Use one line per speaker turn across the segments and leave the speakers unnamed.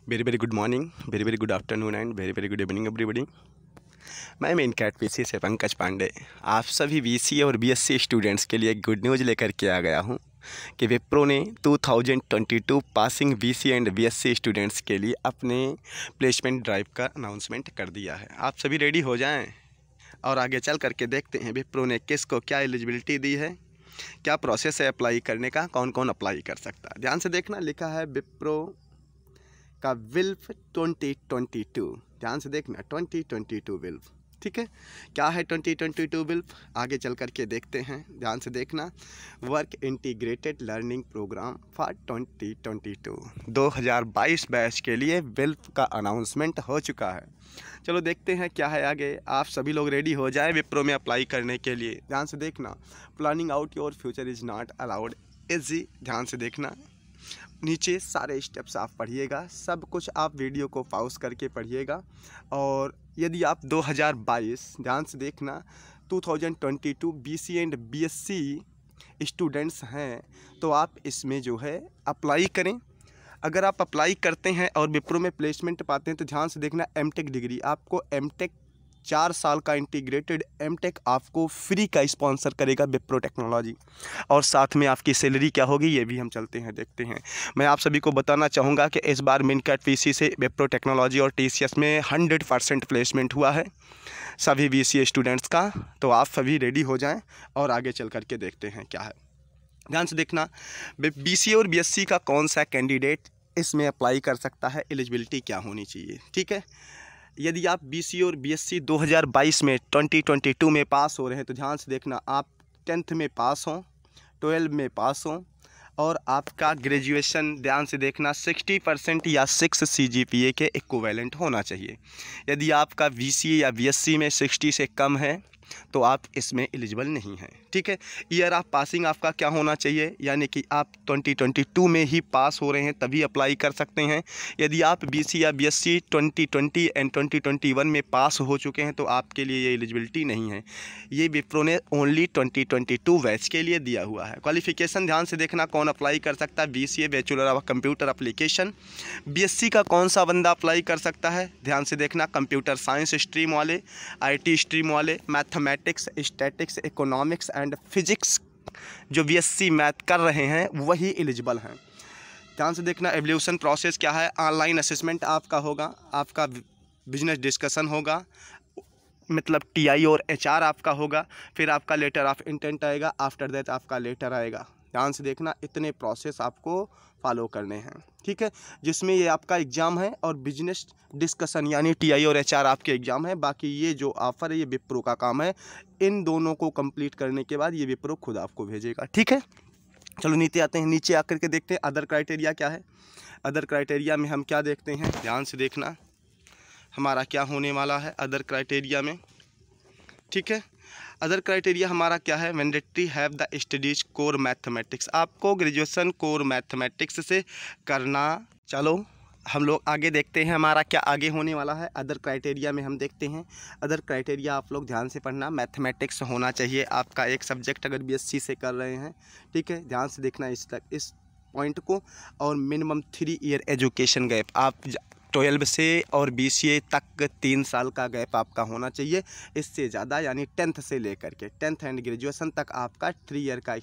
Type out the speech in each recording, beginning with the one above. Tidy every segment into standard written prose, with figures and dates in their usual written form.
Very good morning, very good afternoon and very good evening everybody. मैं main cat PC से पंकज पांडे आप सभी BCA और बीएससी स्टूडेंट्स के लिए गुड न्यूज़ लेकर के आ गया हूं कि विप्रो ने 2022 passing BCA and BSc students के लिए अपने प्लेसमेंट ड्राइव का अनाउंसमेंट कर दिया है। आप सभी रेडी हो जाएं और आगे चल करके देखते हैं विप्रो ने किसको क्या एलिजिबिलिटी दी है, क्या प्रोसेस है अप्लाई करने का, कौन कौन अप्लाई कर सकता है। ध्यान से देखना, लिखा है विप्रो का विल्फ 2022। ध्यान से देखना 2022 विल्फ, ठीक है। क्या है 2022 विल्फ, आगे चल कर के देखते हैं। ध्यान से देखना, work integrated learning program for 2022 batch के लिए विल्फ का अनाउंसमेंट हो चुका है। चलो देखते हैं क्या है आगे। आप सभी लोग रेडी हो जाए विप्रो में अप्लाई करने के लिए। ध्यान से देखना, planning out your future is not allowed easy. ध्यान से देखना, नीचे सारे स्टेप्स आप पढ़िएगा, सब कुछ आप वीडियो को पॉज करके पढ़िएगा। और यदि आप 2022, ध्यान से देखना, 2022 बीसीए एंड बीएससी स्टूडेंट्स हैं तो आप इसमें जो है अप्लाई करें। अगर आप अप्लाई करते हैं और विप्रो में प्लेसमेंट पाते हैं तो ध्यान से देखना, एमटेक डिग्री आपको, एमटेक 4 साल का इंटीग्रेटेड एमटेक आपको फ्री का स्पॉन्सर करेगा विप्रो टेक्नोलॉजी। और साथ में आपकी सैलरी क्या होगी ये भी हम चलते हैं देखते हैं। मैं आप सभी को बताना चाहूँगा कि इस बार मिनकैट पीसी से विप्रो टेक्नोलॉजी और टीसीएस में 100% प्लेसमेंट हुआ है सभी बीसीए स्टूडेंट्स का। तो आप सभी रेडी हो जाएँ और आगे चल करके देखते हैं क्या है। ध्यान से देखना, बीसीए और बीएससी का कौन सा कैंडिडेट इसमें अप्लाई कर सकता है, एलिजिबिलिटी क्या होनी चाहिए, ठीक है। यदि आप बीसीए और बीएससी 2022 में 2022 में पास हो रहे हैं तो ध्यान से देखना, आप 10th में पास हों, 12 में पास हों और आपका ग्रेजुएशन, ध्यान से देखना, 60% या 6 CGPA के इक्विवेलेंट होना चाहिए। यदि आपका बीसीए या बीएससी में 60 से कम है तो आप इसमें एलिजिबल नहीं हैं, ठीक है। ईयर ऑफ पासिंग आपका क्या होना चाहिए, यानी कि आप 2022 में ही पास हो रहे हैं तभी अप्लाई कर सकते हैं। यदि आप बीसी या बीएससी 2020 एंड 2021 में पास हो चुके हैं तो आपके लिए ये एलिजिबिलिटी नहीं है। ये विप्रो ने ओनली 2022 बैच के लिए दिया हुआ है। क्वालिफिकेशन ध्यान से देखना, कौन अप्लाई कर सकता है, BCA bachelor of computer application. BSc का कौन सा बंदा अप्लाई कर सकता है, ध्यान से देखना, कंप्यूटर साइंस स्ट्रीम वाले, IT स्ट्रीम वाले, mathematics, statics, economics and physics जो बीएससी मैथ कर रहे हैं वही एलिजिबल हैं। ध्यान से देखना, एवल्यूशन प्रोसेस क्या है, ऑनलाइन असेसमेंट आपका होगा, आपका बिजनेस डिस्कशन होगा, मतलब TI और HR आपका होगा, फिर आपका लेटर ऑफ इंटेंट आएगा, आफ्टर दैट आपका लेटर आएगा। ध्यान से देखना, इतने प्रोसेस आपको फॉलो करने हैं, ठीक है, जिसमें ये आपका एग्ज़ाम है और बिजनेस डिस्कशन यानी TI और HR आपके एग्ज़ाम है। बाकी ये जो ऑफ़र है ये विप्रो का काम है, इन दोनों को कंप्लीट करने के बाद ये विप्रो खुद आपको भेजेगा, ठीक है। चलो नीचे आते हैं, नीचे आकर के देखते हैं अदर क्राइटेरिया क्या है। अदर क्राइटेरिया में हम क्या देखते हैं, ध्यान से देखना, हमारा क्या होने वाला है अदर क्राइटेरिया में, ठीक है। अदर क्राइटेरिया हमारा क्या है, mandatory have the studies core mathematics, आपको ग्रेजुएशन कोर मैथमेटिक्स से करना। चलो हम लोग आगे देखते हैं हमारा क्या आगे होने वाला है। अदर क्राइटेरिया में हम देखते हैं, अदर क्राइटेरिया आप लोग ध्यान से पढ़ना, मैथमेटिक्स होना चाहिए आपका एक सब्जेक्ट अगर बीएससी से कर रहे हैं, ठीक है। ध्यान से देखना इस पॉइंट को। और मिनिमम 3 ईयर एजुकेशन गैप, आप 12 से और बीसीए तक 3 साल का गैप आपका होना चाहिए। इससे ज़्यादा यानी 10th से लेकर के 10th एंड ग्रेजुएशन तक आपका 3 ईयर का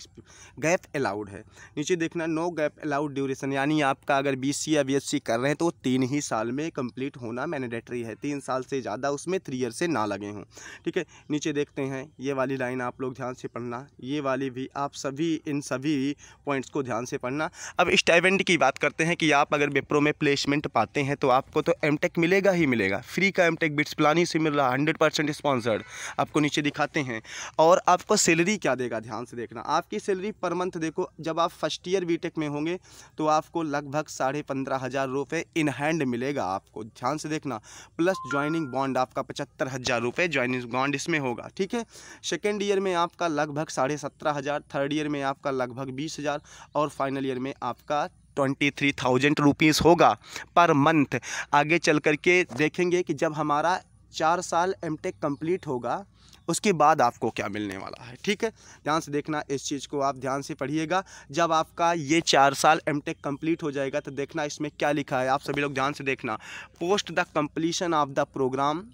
गैप अलाउड है। नीचे देखना, नो गैप अलाउड ड्यूरेशन, यानी आपका अगर बीसीए या बीएससी कर रहे हैं तो 3 ही साल में कंप्लीट होना मैंडेटरी है, 3 साल से ज़्यादा उसमें 3 ईयर से ना लगे हों, ठीक है। नीचे देखते हैं, ये वाली लाइन आप लोग ध्यान से पढ़ना, ये वाली भी आप सभी इन सभी पॉइंट्स को ध्यान से पढ़ना। अब स्टाइपेंड की बात करते हैं कि आप अगर विप्रो में प्लेसमेंट पाते हैं तो आपको तो एमटेक मिलेगा ही मिलेगा, फ्री का एमटेक बिट्स प्लानी से मिल रहा, 100% स्पॉन्सर्ड, आपको नीचे दिखाते हैं। और आपको सैलरी क्या देगा, ध्यान से देखना, आपकी सैलरी पर मंथ देखो, जब आप फर्स्ट ईयर बीटेक में होंगे तो आपको लगभग 15,500 रुपये इन हैंड मिलेगा आपको, ध्यान से देखना, प्लस ज्वाइनिंग बॉन्ड आपका 75,000 रुपये ज्वाइनिंग बॉन्ड इसमें होगा, ठीक है। सेकेंड ईयर में आपका लगभग 17,500, थर्ड ईयर में आपका लगभग 20,000 और फाइनल ईयर में आपका 23,000 रुपीज़ होगा पर मंथ। आगे चल कर के देखेंगे कि जब हमारा 4 साल एमटेक कंप्लीट होगा उसके बाद आपको क्या मिलने वाला है। ठीक है, ध्यान से देखना, इस चीज़ को आप ध्यान से पढ़िएगा। जब आपका ये 4 साल एमटेक कंप्लीट हो जाएगा तो देखना इसमें क्या लिखा है, आप सभी लोग ध्यान से देखना। Post the completion of the program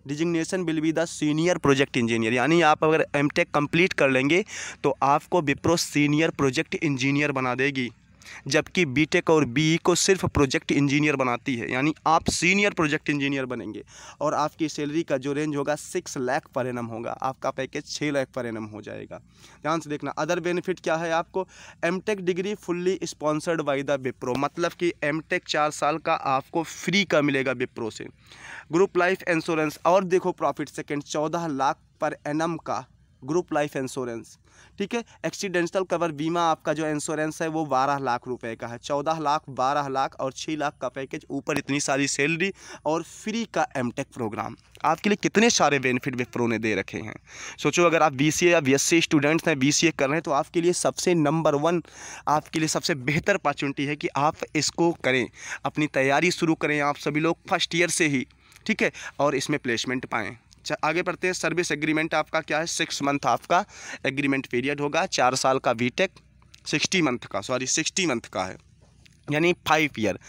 designation will be the senior project engineer, यानी आप अगर एमटेक कंप्लीट कर लेंगे तो आपको विप्रो सीनियर प्रोजेक्ट इंजीनियर बना देगी, जबकि बीटेक और बीई को सिर्फ प्रोजेक्ट इंजीनियर बनाती है, यानी आप सीनियर प्रोजेक्ट इंजीनियर बनेंगे। और आपकी सैलरी का जो रेंज होगा 6 लाख पर एनम होगा, आपका पैकेज 6 लाख पर एनम हो जाएगा। ध्यान से देखना। अदर बेनिफिट क्या है आपको, MTech degree fully sponsored by the Wipro, मतलब कि एमटेक 4 साल का आपको फ्री का मिलेगा विप्रो से। ग्रुप लाइफ इंश्योरेंस, और देखो profit second 14 lakh per annum का ग्रुप लाइफ इंश्योरेंस। ठीक है, एक्सीडेंटल कवर बीमा आपका जो इंश्योरेंस है वो 12 लाख रुपए का है। 14 लाख, 12 लाख और 6 लाख का पैकेज, ऊपर इतनी सारी सैलरी और फ्री का एमटेक प्रोग्राम। आपके लिए कितने सारे बेनिफिट विप्रो ने दे रखे हैं। सोचो अगर आप बीसीए या बीएससी स्टूडेंट्स हैं, बीसीए कर रहे हैं, तो आपके लिए सबसे नंबर 1, आपके लिए सबसे बेहतर अपॉर्चुनिटी है कि आप इसको करें, अपनी तैयारी शुरू करें आप सभी लोग फर्स्ट ईयर से ही। ठीक है, और इसमें प्लेसमेंट पाएँ। आगे बढ़ते हैं। सर्विस एग्रीमेंट आपका क्या है, 6 मंथ आपका एग्रीमेंट पीरियड होगा। 4 साल का बीटेक 60 मंथ का है, यानी 5 ईयर,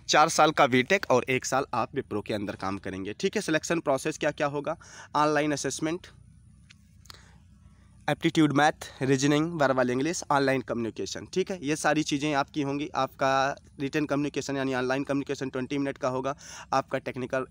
4 साल का बीटेक और 1 साल आप विप्रो के अंदर काम करेंगे। ठीक है, सिलेक्शन प्रोसेस क्या क्या होगा, online assessment, aptitude math, reasoning, verbal English, online communication. ठीक है, ये सारी चीज़ें आपकी होंगी। आपका रिटन कम्युनिकेशन यानी ऑनलाइन कम्युनिकेशन 20 मिनट का होगा, आपका टेक्निकल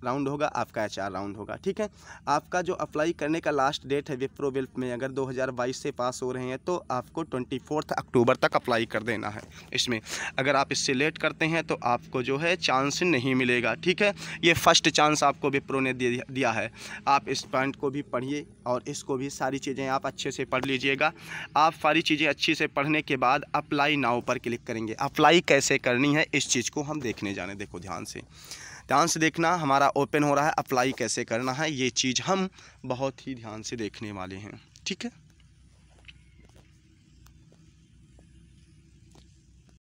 राउंड होगा, आपका एचआर राउंड होगा। ठीक है, आपका जो अप्लाई करने का लास्ट डेट है विप्रो विल्प में, अगर 2022 से पास हो रहे हैं तो आपको 24 अक्टूबर तक अप्लाई कर देना है इसमें। अगर आप इससे लेट करते हैं तो आपको जो है चांस नहीं मिलेगा। ठीक है, ये फर्स्ट चांस आपको विप्रो ने दिया है। आप इस पॉइंट को भी पढ़िए और इसको भी, सारी चीज़ें आप अच्छे से पढ़ लीजिएगा। आप सारी चीज़ें अच्छी से पढ़ने के बाद अप्लाई नाउ पर क्लिक करेंगे। अप्लाई कैसे करनी है इस चीज़ को हम देखने जाने। देखो ध्यान से देखना, हमारा ओपन हो रहा है, अप्लाई कैसे करना है ये चीज़ हम बहुत ही ध्यान से देखने वाले हैं। ठीक है।